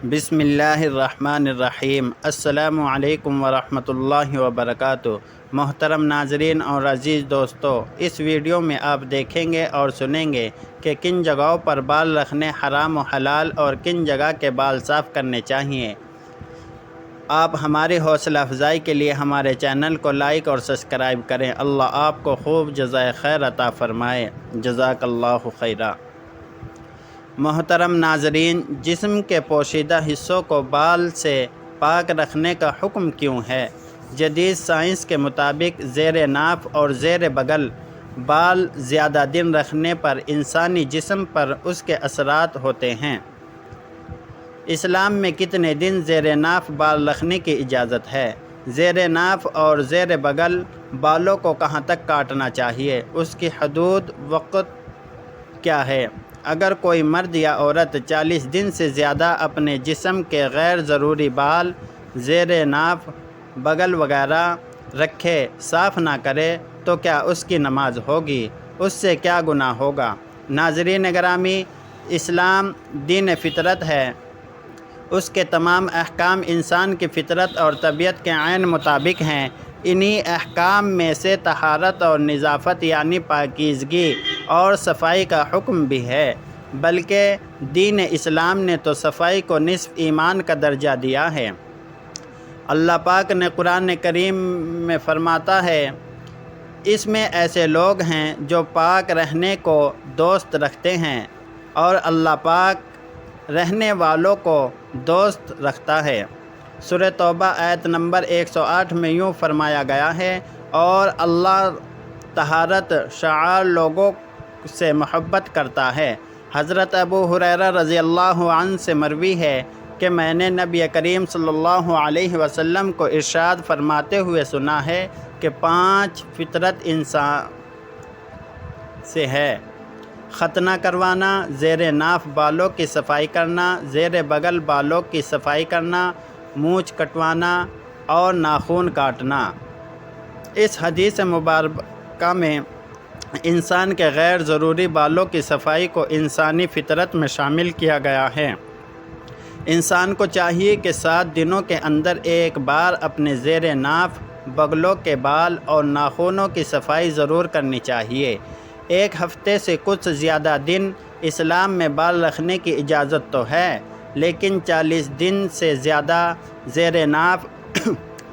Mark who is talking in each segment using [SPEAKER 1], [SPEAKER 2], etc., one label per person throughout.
[SPEAKER 1] بسم اللہ الرحمن الرحیم۔ السلام علیکم ورحمۃ اللہ وبرکاتہ۔ محترم ناظرین اور عزیز دوستو، اس ویڈیو میں آپ دیکھیں گے اور سنیں گے کہ کن جگہوں پر بال رکھنے حرام و حلال اور کن جگہ کے بال صاف کرنے چاہیے۔ آپ ہماری حوصلہ افزائی کے لیے ہمارے چینل کو لائک اور سبسکرائب کریں۔ اللہ آپ کو خوب جزائے خیر عطا فرمائے۔ جزاک اللہ خیرہ۔ محترم ناظرین، جسم کے پوشیدہ حصوں کو بال سے پاک رکھنے کا حکم کیوں ہے؟ جدید سائنس کے مطابق زیر ناف اور زیر بغل بال زیادہ دن رکھنے پر انسانی جسم پر اس کے اثرات ہوتے ہیں۔ اسلام میں کتنے دن زیر ناف بال رکھنے کی اجازت ہے؟ زیر ناف اور زیر بغل بالوں کو کہاں تک کاٹنا چاہیے؟ اس کی حدود وقت کیا ہے؟ اگر کوئی مرد یا عورت 40 دن سے زیادہ اپنے جسم کے غیر ضروری بال زیر ناف، بغل وغیرہ رکھے صاف نہ کرے تو کیا اس کی نماز ہوگی؟ اس سے کیا گناہ ہوگا؟ ناظرین گرامی، اسلام دین فطرت ہے۔ اس کے تمام احکام انسان کی فطرت اور طبیعت کے عین مطابق ہیں۔ انہی احکام میں سے طہارت اور نظافت یعنی پاکیزگی اور صفائی کا حکم بھی ہے، بلکہ دین اسلام نے تو صفائی کو نصف ایمان کا درجہ دیا ہے۔ اللہ پاک نے قرآن کریم میں فرماتا ہے، اس میں ایسے لوگ ہیں جو پاک رہنے کو دوست رکھتے ہیں اور اللہ پاک رہنے والوں کو دوست رکھتا ہے۔ سورہ توبہ آیت نمبر 108 میں یوں فرمایا گیا ہے، اور اللہ طہارت شعار لوگوں سے محبت کرتا ہے۔ حضرت ابو ہریرہ رضی اللہ عنہ سے مروی ہے کہ میں نے نبی کریم صلی اللہ علیہ وسلم کو ارشاد فرماتے ہوئے سنا ہے کہ 5 فطرت انسان سے ہے: ختنہ کروانا، زیر ناف بالوں کی صفائی کرنا، زیر بغل بالوں کی صفائی کرنا، مونچھ کٹوانا اور ناخن کاٹنا۔ اس حدیث مبارکہ میں انسان کے غیر ضروری بالوں کی صفائی کو انسانی فطرت میں شامل کیا گیا ہے۔ انسان کو چاہیے کہ 7 دنوں کے اندر ایک بار اپنے زیر ناف، بغلوں کے بال اور ناخنوں کی صفائی ضرور کرنی چاہیے۔ ایک ہفتے سے کچھ زیادہ دن اسلام میں بال رکھنے کی اجازت تو ہے، لیکن 40 دن سے زیادہ زیر ناف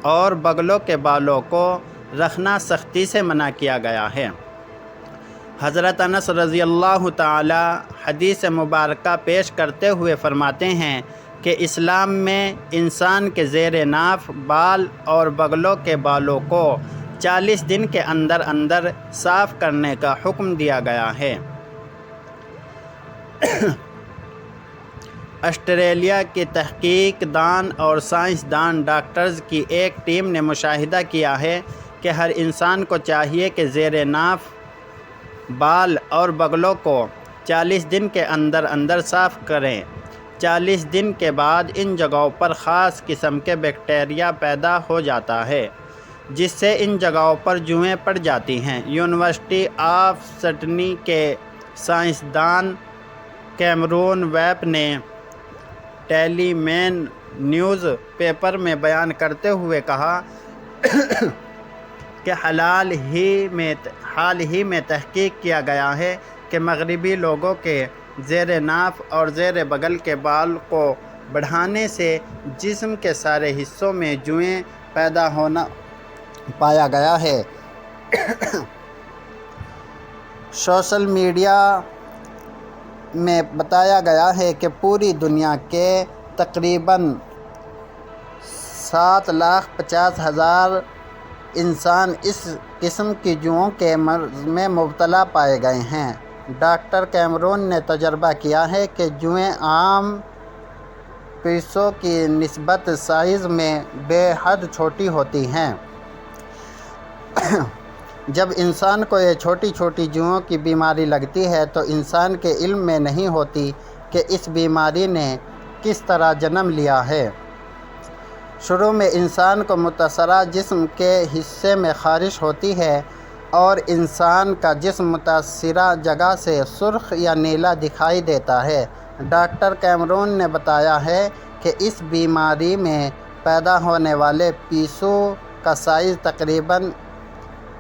[SPEAKER 1] اور بغلوں کے بالوں کو رکھنا سختی سے منع کیا گیا ہے۔ حضرت انس رضی اللہ تعالی حدیث مبارکہ پیش کرتے ہوئے فرماتے ہیں کہ اسلام میں انسان کے زیر ناف بال اور بغلوں کے بالوں کو 40 دن کے اندر اندر صاف کرنے کا حکم دیا گیا ہے۔ آسٹریلیا کے تحقیق دان اور سائنسدان ڈاکٹرز کی ایک ٹیم نے مشاہدہ کیا ہے کہ ہر انسان کو چاہیے کہ زیر ناف، بال اور بغلوں کو 40 دن کے اندر اندر صاف کریں۔ 40 دن کے بعد ان جگہوں پر خاص قسم کے بیکٹیریا پیدا ہو جاتا ہے، جس سے ان جگہوں پر جوئیں پڑ جاتی ہیں۔ یونیورسٹی آف سڈنی کے سائنسدان کیمرون ویب نے ڈیلی مین نیوز پیپر میں بیان کرتے ہوئے کہا کہ حال ہی میں تحقیق کیا گیا ہے کہ مغربی لوگوں کے زیر ناف اور زیر بغل کے بال کو بڑھانے سے جسم کے سارے حصوں میں جوئیں پیدا ہونا پایا گیا ہے۔ سوشل میڈیا میں بتایا گیا ہے کہ پوری دنیا کے تقریباً 7,50,000 انسان اس قسم کی جوؤں کے مرض میں مبتلا پائے گئے ہیں۔ ڈاکٹر کیمرون نے تجربہ کیا ہے کہ جوئیں عام پیسوں کی نسبت سائز میں بے حد چھوٹی ہوتی ہیں۔ جب انسان کو یہ چھوٹی چھوٹی جوؤں کی بیماری لگتی ہے تو انسان کے علم میں نہیں ہوتی کہ اس بیماری نے کس طرح جنم لیا ہے۔ شروع میں انسان کو متاثرہ جسم کے حصے میں خارش ہوتی ہے اور انسان کا جسم متاثرہ جگہ سے سرخ یا نیلا دکھائی دیتا ہے، ڈاکٹر کیمرون نے بتایا ہے کہ اس بیماری میں پیدا ہونے والے پیسوں کا سائز تقریباً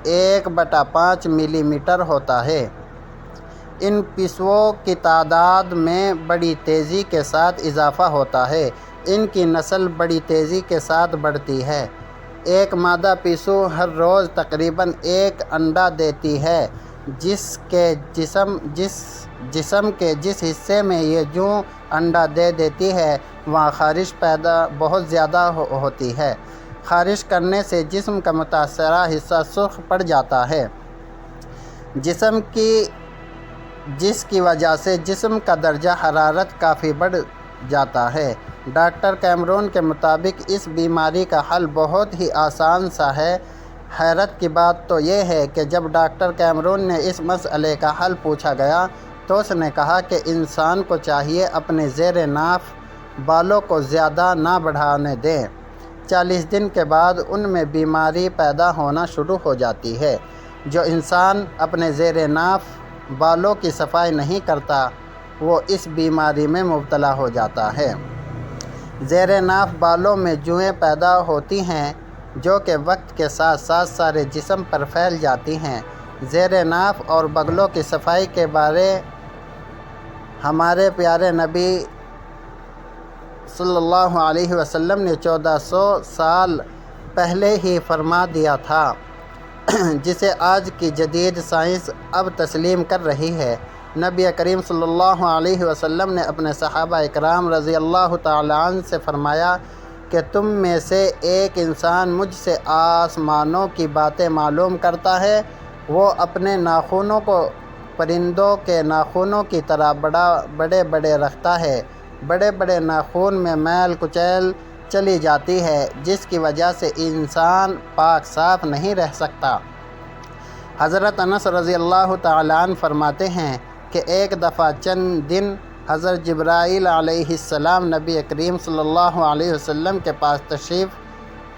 [SPEAKER 1] 1/5 ملی میٹر ہوتا ہے۔ ان پیسوں کی تعداد میں بڑی تیزی کے ساتھ اضافہ ہوتا ہے۔ ان کی نسل بڑی تیزی کے ساتھ بڑھتی ہے۔ ایک مادہ پیسو ہر روز تقریباً 1 انڈا دیتی ہے، جسم کے جس حصے میں یہ جوں انڈا دے دیتی ہے وہاں خارش بہت زیادہ ہوتی ہے۔ خارش کرنے سے جسم کا متاثرہ حصہ سرخ پڑ جاتا ہے، جس کی وجہ سے جسم کا درجہ حرارت کافی بڑھ جاتا ہے۔ ڈاکٹر کیمرون کے مطابق اس بیماری کا حل بہت ہی آسان سا ہے۔ حیرت کی بات تو یہ ہے کہ جب ڈاکٹر کیمرون نے اس مسئلے کا حل پوچھا گیا تو اس نے کہا کہ انسان کو چاہیے اپنے زیر ناف بالوں کو زیادہ نہ بڑھانے دیں۔ 40 دن کے بعد ان میں بیماری پیدا ہونا شروع ہو جاتی ہے۔ جو انسان اپنے زیر ناف بالوں کی صفائی نہیں کرتا وہ اس بیماری میں مبتلا ہو جاتا ہے۔ زیر ناف بالوں میں جوئیں پیدا ہوتی ہیں جو کہ وقت کے ساتھ ساتھ سارے جسم پر پھیل جاتی ہیں۔ زیر ناف اور بغلوں کی صفائی کے بارے ہمارے پیارے نبی صلی اللہ علیہ وسلم نے 1400 سال پہلے ہی فرما دیا تھا، جسے آج کی جدید سائنس اب تسلیم کر رہی ہے۔ نبی کریم صلی اللہ علیہ وسلم نے اپنے صحابہ اکرام رضی اللہ تعالیٰ عنہ سے فرمایا کہ تم میں سے ایک انسان مجھ سے آسمانوں کی باتیں معلوم کرتا ہے، وہ اپنے ناخنوں کو پرندوں کے ناخنوں کی طرح بڑے بڑے رکھتا ہے۔ بڑے بڑے ناخن میں میل کچیل چلی جاتی ہے جس کی وجہ سے انسان پاک صاف نہیں رہ سکتا۔ حضرت انس رضی اللہ تعالیٰ عنہ فرماتے ہیں کہ ایک دفعہ چند دن حضرت جبرائیل علیہ السلام نبی کریم صلی اللہ علیہ وسلم کے پاس تشریف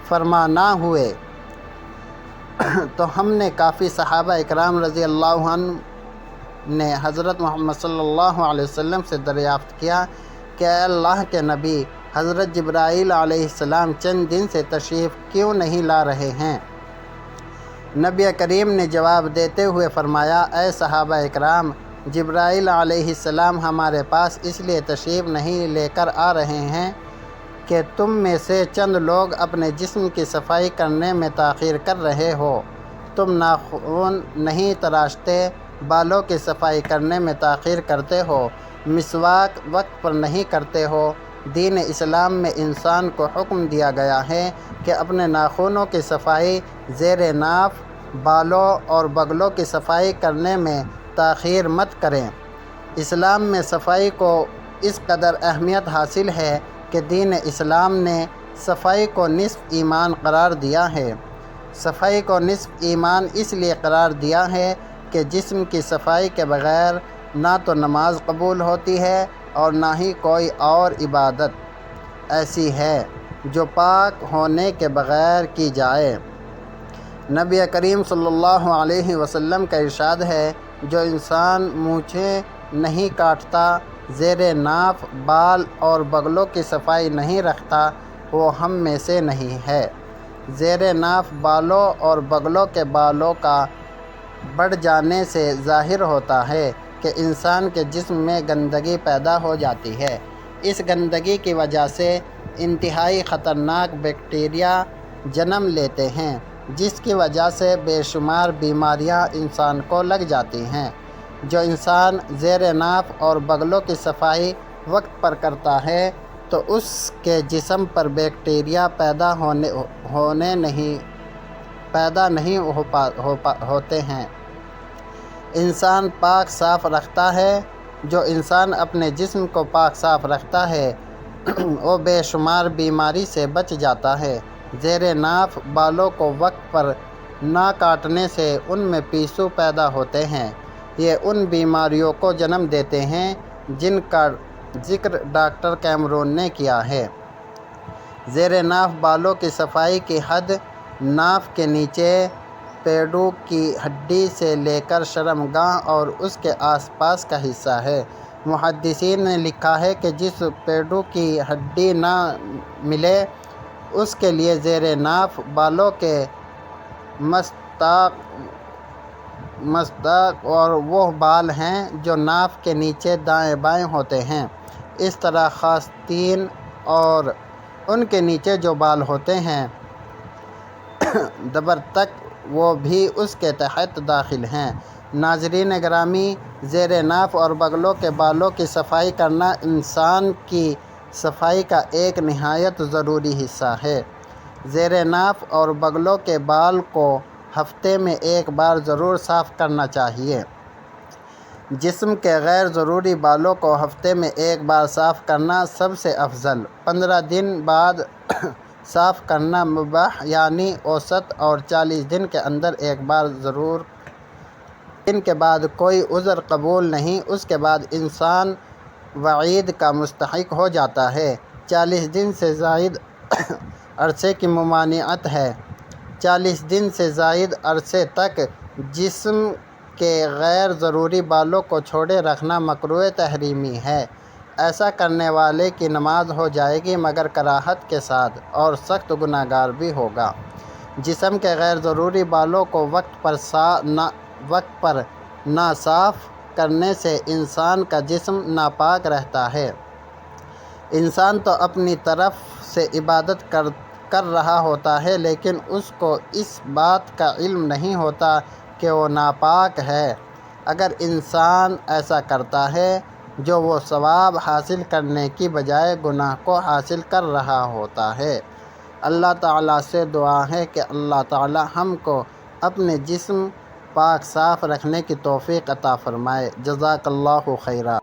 [SPEAKER 1] فرما نہ ہوئے تو ہم نے کافی صحابہ اکرام رضی اللہ عنہ نے حضرت محمد صلی اللہ علیہ وسلم سے دریافت کیا کہ اے اللہ کے نبی، حضرت جبرائیل علیہ السلام چند دن سے تشریف کیوں نہیں لا رہے ہیں؟ نبی کریم نے جواب دیتے ہوئے فرمایا، اے صحابہ اکرام، جبرائیل علیہ السلام ہمارے پاس اس لیے تشریف نہیں لے کر آ رہے ہیں کہ تم میں سے چند لوگ اپنے جسم کی صفائی کرنے میں تاخیر کر رہے ہو۔ تم ناخن نہیں تراشتے، بالوں کی صفائی کرنے میں تاخیر کرتے ہو، مسواک وقت پر نہیں کرتے ہو۔ دین اسلام میں انسان کو حکم دیا گیا ہے کہ اپنے ناخنوں کی صفائی، زیر ناف بالوں اور بغلوں کی صفائی کرنے میں تاخیر مت کریں۔ اسلام میں صفائی کو اس قدر اہمیت حاصل ہے کہ دین اسلام نے صفائی کو نصف ایمان قرار دیا ہے۔ صفائی کو نصف ایمان اس لیے قرار دیا ہے کہ جسم کی صفائی کے بغیر نہ تو نماز قبول ہوتی ہے اور نہ ہی کوئی اور عبادت ایسی ہے جو پاک ہونے کے بغیر کی جائے۔ نبی کریم صلی اللہ علیہ وسلم کا ارشاد ہے، جو انسان مونچھیں نہیں کاٹتا، زیر ناف بال اور بغلوں کی صفائی نہیں رکھتا، وہ ہم میں سے نہیں ہے۔ زیر ناف بالوں اور بغلوں کے بالوں کا بڑھ جانے سے ظاہر ہوتا ہے کہ انسان کے جسم میں گندگی پیدا ہو جاتی ہے۔ اس گندگی کی وجہ سے انتہائی خطرناک بیکٹیریا جنم لیتے ہیں، جس کی وجہ سے بے شمار بیماریاں انسان کو لگ جاتی ہیں۔ جو انسان زیر ناف اور بغلوں کی صفائی وقت پر کرتا ہے تو اس کے جسم پر بیکٹیریا پیدا نہیں ہوتے ہیں۔ انسان پاک صاف رکھتا ہے۔ جو انسان اپنے جسم کو پاک صاف رکھتا ہے وہ بے شمار بیماری سے بچ جاتا ہے۔ زیر ناف بالوں کو وقت پر نہ کاٹنے سے ان میں پیسوں پیدا ہوتے ہیں۔ یہ ان بیماریوں کو جنم دیتے ہیں جن کا ذکر ڈاکٹر کیمرون نے کیا ہے۔ زیر ناف بالوں کی صفائی کی حد ناف کے نیچے پیڈو کی ہڈی سے لے کر شرمگاہ اور اس کے آس پاس کا حصہ ہے۔ محدثین نے لکھا ہے کہ جس پیڈو کی ہڈی نہ ملے اس کے لیے زیر ناف بالوں کے مصداق اور وہ بال ہیں جو ناف کے نیچے دائیں بائیں ہوتے ہیں۔ اس طرح خواتین اور ان کے نیچے جو بال ہوتے ہیں دبر تک، وہ بھی اس کے تحت داخل ہیں۔ ناظرین گرامی، زیر ناف اور بغلوں کے بالوں کی صفائی کرنا انسان کی صفائی کا ایک نہایت ضروری حصہ ہے۔ زیر ناف اور بغلوں کے بال کو ہفتے میں ایک بار ضرور صاف کرنا چاہیے۔ جسم کے غیر ضروری بالوں کو ہفتے میں ایک بار صاف کرنا سب سے افضل۔ 15 دن بعد صاف کرنا مباح یعنی اوسط، اور 40 دن کے اندر ایک بار ضرور۔ دن کے بعد کوئی عذر قبول نہیں، اس کے بعد انسان وعید کا مستحق ہو جاتا ہے۔ 40 دن سے زائد عرصے کی ممانعت ہے۔ 40 دن سے زائد عرصے تک جسم کے غیر ضروری بالوں کو چھوڑے رکھنا مکروہ تحریمی ہے۔ ایسا کرنے والے کی نماز ہو جائے گی مگر کراہت کے ساتھ، اور سخت گناہ گار بھی ہوگا۔ جسم کے غیر ضروری بالوں کو وقت پر نہ صاف کرنے سے انسان کا جسم ناپاک رہتا ہے۔ انسان تو اپنی طرف سے عبادت کر رہا ہوتا ہے، لیکن اس کو اس بات کا علم نہیں ہوتا کہ وہ ناپاک ہے۔ اگر انسان ایسا کرتا ہے جو وہ ثواب حاصل کرنے کی بجائے گناہ کو حاصل کر رہا ہوتا ہے۔ اللہ تعالیٰ سے دعا ہے کہ اللہ تعالیٰ ہم کو اپنے جسم پاک صاف رکھنے کی توفیق عطا فرمائے۔ جزاک اللہ خیرا۔